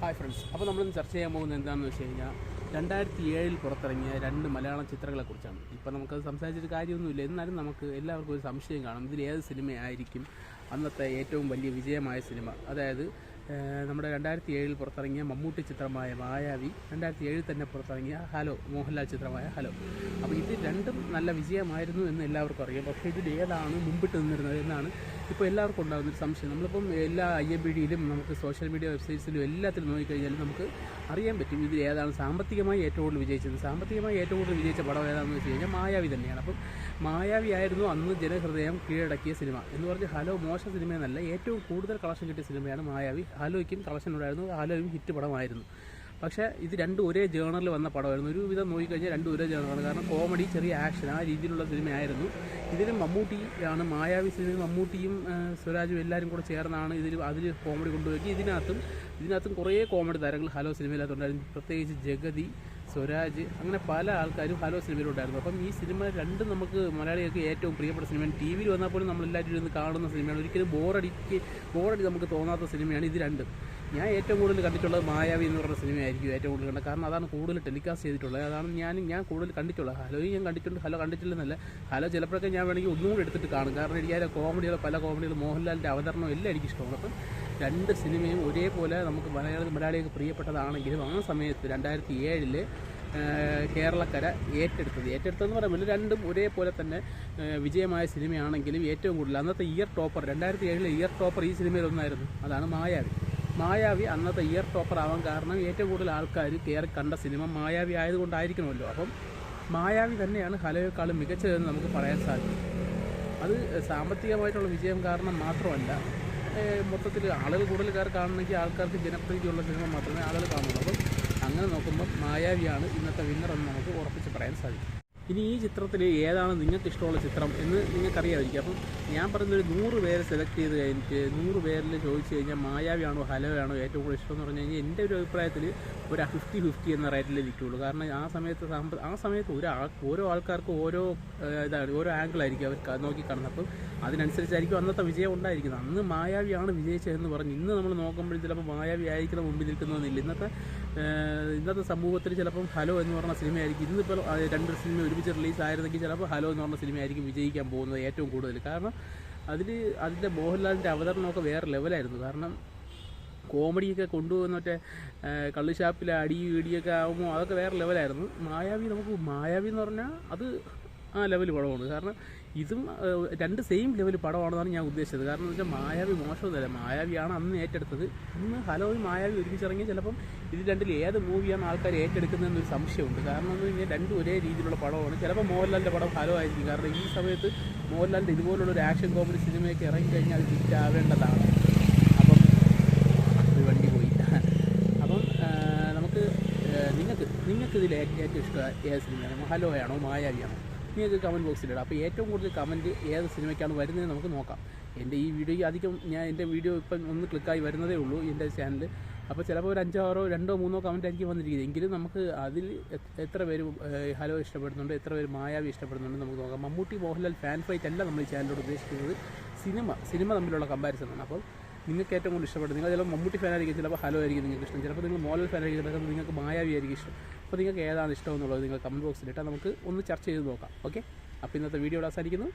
Hi friends, അപ്പോൾ നമ്മളിന്ന് ചർച്ച ചെയ്യാൻ പോകുന്നത് എന്താണെന്ന് വെച്ച് കഴിഞ്ഞാൽ 2007 പുറത്തിറങ്ങിയ 2 മലയാളം ചിത്രങ്ങളെക്കുറിച്ചാണ്. ഇപ്പോൾ നമുക്കത് സംസാരിച്ചിട്ട് കാര്യമൊന്നുമില്ല, എന്നാലും നമുക്ക് എല്ലാവർക്കും ഒരു സംശയം കാണും, ഇതിൽ ഏത് സിനിമയായിരിക്കും അന്നത്തെ ഏറ്റവും വലിയ വിജയമായ സിനിമ. അതായത് നമ്മുടെ 2007 പുറത്തിറങ്ങിയ മമ്മൂട്ടി ചിത്രമായ മായാവി, 2007 തന്നെ പുറത്തിറങ്ങിയ ഹലോ, മോഹൻലാൽ ചിത്രമായ ഹലോ. അപ്പോൾ ഇത് രണ്ടും നല്ല വിജയമായിരുന്നു എന്ന് എല്ലാവർക്കും അറിയാം. പക്ഷേ ഇതിൽ ഏതാണ് മുമ്പിട്ട് നിന്നിരുന്നത് എന്നാണ് ഇപ്പോൾ എല്ലാവർക്കും ഉണ്ടാകുന്നൊരു സംശയം. നമ്മളിപ്പം എല്ലാ IMDbയിലും നമുക്ക് സോഷ്യൽ മീഡിയ വെബ്സൈറ്റ്സിലും എല്ലാത്തിലും നോക്കിക്കഴിഞ്ഞാലും നമുക്ക് അറിയാൻ പറ്റും ഇതിൽ ഏതാണ് സാമ്പത്തികമായി ഏറ്റവും കൂടുതൽ വിജയിച്ചത്. സാമ്പത്തികമായി ഏറ്റവും കൂടുതൽ വിജയിച്ച പടം ഏതാണെന്ന് വെച്ച് കഴിഞ്ഞാൽ മായാവി തന്നെയാണ്. അപ്പം മായാവി ആയിരുന്നു അന്ന് ജനഹൃദയം കീഴടക്കിയ സിനിമ എന്ന് പറഞ്ഞ് ഹലോ മോശം സിനിമയെന്നല്ല, ഏറ്റവും കൂടുതൽ കളക്ഷൻ കിട്ടിയ സിനിമയാണ് മായാവി. ഹലോയ്ക്കും കളക്ഷൻ ഉണ്ടായിരുന്നു, ഹലോയും ഹിറ്റ് പടമായിരുന്നു. പക്ഷേ ഇത് രണ്ടും ഒരേ ജേണറിൽ വന്ന പടമായിരുന്നു. ഒരു വിധം നോക്കിക്കഴിഞ്ഞാൽ രണ്ടും ഒരേ ജേണറാണ്. കാരണം കോമഡി, ചെറിയ ആക്ഷൻ, ആ രീതിയിലുള്ള സിനിമയായിരുന്നു. ഇതിലും മമ്മൂട്ടിയാണ് മായാവി സിനിമ, മമ്മൂട്ടിയും സ്വരാജും എല്ലാവരും കൂടെ ചേർന്നാണ് അതിൽ കോമഡി കൊണ്ടുപോയി. ഇതിനകത്തും കുറേ കോമഡി താരങ്ങൾ ഹലോ സിനിമയിലകത്തുണ്ടായിരുന്നു. പ്രത്യേകിച്ച് ജഗതി, സ്വരാജ്, അങ്ങനെ പല ആൾക്കാരും ഹലോ സിനിമയിലുണ്ടായിരുന്നു. അപ്പം ഈ സിനിമ രണ്ടും നമുക്ക് മലയാളികൾക്ക് ഏറ്റവും പ്രിയപ്പെട്ട സിനിമയാണ്. TV യിൽ വന്നാൽ പോലും നമ്മളെല്ലാവരും ഇരുന്ന് കാണുന്ന സിനിമയാണ്. ഒരിക്കലും ബോറടി നമുക്ക് തോന്നാത്ത സിനിമയാണ് ഇത് രണ്ടും. ഞാൻ ഏറ്റവും കൂടുതൽ കണ്ടിട്ടുള്ളത് മായാവി എന്ന് പറഞ്ഞ സിനിമയായിരിക്കും ഏറ്റവും കൂടുതൽ കണ്ടത്. കാരണം അതാണ് കൂടുതൽ ടെലികാസ്റ്റ് ചെയ്തിട്ടുള്ളത്, അതാണ് ഞാൻ കൂടുതൽ കണ്ടിട്ടുള്ളത്. ഹലോയും ഞാൻ കണ്ടിട്ടുണ്ട്, ഹലോ കണ്ടിട്ടില്ലെന്നല്ല. ഹലോ ചിലപ്പോഴൊക്കെ ഞാൻ വേണമെങ്കിൽ ഒന്നുകൂടി എടുത്തിട്ട് കാണും. കാരണം എനിക്ക് അതിലെ പല കോമഡികൾ, മോഹൻലാലിൻ്റെ അവതരണം എല്ലാം എനിക്കിഷ്ടമാണ്. അപ്പം രണ്ട് സിനിമയും ഒരേപോലെ നമുക്ക് മലയാളികൾക്ക് പ്രിയപ്പെട്ടതാണെങ്കിലും ആ സമയത്ത് 2007 കേരളക്കര ഏറ്റെടുത്തതെന്ന് പറയുമ്പോൾ രണ്ടും ഒരേപോലെ തന്നെ വിജയമായ സിനിമയാണെങ്കിലും ഏറ്റവും കൂടുതൽ അന്നത്തെ ഇയർ ടോപ്പർ 2007 ഇയർ ടോപ്പർ ഈ സിനിമയിലൊന്നായിരുന്നു, അതാണ് മായാവി. അന്നത്തെ ഇയർ ടോപ്പർ ആവാൻ കാരണം ഏറ്റവും കൂടുതൽ ആൾക്കാർ കയറി കണ്ട സിനിമ മായാവി ആയതുകൊണ്ടായിരിക്കണമല്ലോ. അപ്പം മായാവി തന്നെയാണ് ഹലോയേക്കാളും മികച്ചതെന്ന് നമുക്ക് പറയാൻ സാധിക്കും. അത് സാമ്പത്തികമായിട്ടുള്ള വിജയം കാരണം മാത്രമല്ല, മൊത്തത്തിൽ ആളുകൾ കൂടുതൽ കാണണമെങ്കിൽ ആൾക്കാർക്ക് ജനപ്രീതിയുള്ള സിനിമ മാത്രമേ ആളുകൾ കാണുള്ളൂ. അപ്പം അങ്ങനെ നോക്കുമ്പോൾ മായാവിയാണ് ഇന്നത്തെ വിന്നർ എന്ന് നമുക്ക് ഉറപ്പിച്ച് പറയാൻ സാധിക്കും. ഇനി ഈ ചിത്രത്തിൽ ഏതാണ് നിങ്ങൾക്ക് ഇഷ്ടമുള്ള ചിത്രം എന്ന് നിങ്ങൾക്കറിയാമായിരിക്കും. അപ്പം ഞാൻ പറയുന്നൊരു 100 പേരെ സെലക്ട് ചെയ്ത് കഴിഞ്ഞിട്ട് 100 പേരിൽ ചോദിച്ചു കഴിഞ്ഞാൽ മായാവിയാണോ ഹലോയാണോ ഏറ്റവും കൂടുതൽ ഇഷ്ടം എന്ന് പറഞ്ഞു കഴിഞ്ഞാൽ എൻ്റെ ഒരു അഭിപ്രായത്തിൽ ഒരു 50-50 എന്ന റേറ്റിൽ ഇരിക്കുകയുള്ളൂ. കാരണം ആ സമയത്ത് ഓരോ ആൾക്കാർക്കും ഓരോ ആംഗിളായിരിക്കും അവർ നോക്കിക്കാണുന്നത്. അപ്പം അതിനനുസരിച്ചായിരിക്കും അന്നത്തെ വിജയം ഉണ്ടായിരിക്കുന്നത്. അന്ന് മായാവിയാണ് വിജയിച്ചതെന്ന് പറഞ്ഞ് ഇന്ന് നമ്മൾ നോക്കുമ്പോൾ ചിലപ്പോൾ മായാവി ആയിരിക്കണം മുമ്പിൽ നിൽക്കുന്നതെന്നില്ല. ഇന്നത്തെ സമൂഹത്തിൽ ചിലപ്പം ഹലോ എന്ന് പറഞ്ഞ സിനിമയായിരിക്കും, ഇന്നിപ്പോൾ 2 സിനിമ ഒരുമിച്ച് റിലീസായിരുന്നെങ്കിൽ ചിലപ്പോൾ ഹലോ എന്ന് പറഞ്ഞ സിനിമയായിരിക്കും വിജയിക്കാൻ പോകുന്നത് ഏറ്റവും കൂടുതൽ. കാരണം അതിൻ്റെ മോഹൻലാലിൻ്റെ അവതരണമൊക്കെ വേറെ ലെവലായിരുന്നു. കാരണം കോമഡിയൊക്കെ കൊണ്ടുപോകുന്ന മറ്റേ കള്ളുഷാപ്പിലെ ഇടിയൊക്കെ ആകുമ്പോൾ അതൊക്കെ വേറെ ലെവലായിരുന്നു. മായാവി എന്ന് പറഞ്ഞാൽ അത് ആ ലെവൽ പടമാണ്. കാരണം ഇതും 2 സെയിം ലെവൽ പടമാണെന്നാണ് ഞാൻ ഉദ്ദേശിച്ചത്. കാരണം എന്ന് വെച്ചാൽ മായാവി മോശമൊന്നുമല്ല, മായാവിയാണ് അന്ന് ഏറ്റെടുത്തത്. ഇന്ന് ഹലോയും മായാവി ഒരുമിച്ചിറങ്ങി ചിലപ്പം ഇത് രണ്ടിൽ ഏത് മൂവിയാണ് ആൾക്കാർ ഏറ്റെടുക്കുന്നതെന്നൊരു സംശയമുണ്ട്. കാരണം എന്ന് കഴിഞ്ഞാൽ രണ്ടും ഒരേ രീതിയിലുള്ള പടമാണ്. ചിലപ്പോൾ മോഹൻലാലിൻ്റെ പടം ഹലോ ആയിരിക്കും. കാരണം ഈ സമയത്ത് മോഹൻലാലിൻ്റെ ഇതുപോലുള്ളൊരു ആക്ഷൻ കോമഡി സിനിമയൊക്കെ ഇറങ്ങിക്കഴിഞ്ഞാൽ അത് ഹിറ്റ് ആവേണ്ടതാണ്. അപ്പം ഒരു വണ്ടി പോയി. അപ്പം നിങ്ങൾക്ക് ഇതിൽ ഏറ്റവും ഇഷ്ടം ഏത് സിനിമയാണ്, ഹലോയാണോ മായാവിയാണോ? നിങ്ങൾക്ക് കമൻറ്റ് ബോക്സിലിടാം. അപ്പോൾ ഏറ്റവും കൂടുതൽ കമൻറ്റ് ഏത് സിനിമയ്ക്കാണ് വരുന്നത് നമുക്ക് നോക്കാം. എൻ്റെ ഈ വീഡിയോയ്ക്ക് അധികം എൻ്റെ വീഡിയോ ഇപ്പം ഒന്ന് ക്ലിക്കായി വരുന്നതേ ഉള്ളൂ എൻ്റെ ചാനൽ. അപ്പോൾ ചിലപ്പോൾ ഒരു 5-6, 2-3 കമൻറ്റ് ആയിരിക്കും വന്നിരിക്കുന്നത്. എങ്കിലും നമുക്ക് അതിൽ എത്ര പേര് ഹലോ ഇഷ്ടപ്പെടുന്നുണ്ട്, എത്ര പേര് മായാവി ഇഷ്ടപ്പെടുന്നുണ്ട് നമുക്ക് നോക്കാം. മമ്മൂട്ടി മോഹൻലാൽ ഫാൻ ഫൈറ്റ് അല്ല നമ്മൾ ഈ ചാനലിലോട് ഉദ്ദേശിക്കുന്നത്, സിനിമ തമ്മിലുള്ള കമ്പാരിസണാണ്. അപ്പോൾ നിങ്ങൾക്ക് ഏറ്റവും കൂടുതൽ ഇഷ്ടപ്പെടുന്നത്, നിങ്ങൾ ചിലപ്പോൾ മമ്മൂട്ടി ഫാനായിരിക്കും, ചിലപ്പോൾ ഹലോ ആയിരിക്കും നിങ്ങൾക്ക് ഇഷ്ടം, ചിലപ്പോൾ നിങ്ങൾ മോഹൻലാൽ ഫാനായിരിക്കും, ചിലപ്പോൾ നിങ്ങൾക്ക് മായാവി ആയിരിക്കും ഇഷ്ടം. അപ്പോൾ നിങ്ങൾക്ക് ഏതാണ് ഇഷ്ടം എന്നുള്ളത് നിങ്ങൾ കമൻറ്റ് ബോക്സിലിട്ടാൽ നമുക്ക് ഒന്ന് ചർച്ച ചെയ്ത് നോക്കാം. ഓക്കെ, അപ്പോൾ ഇന്നത്തെ വീഡിയോ അവസാനിക്കുന്നു.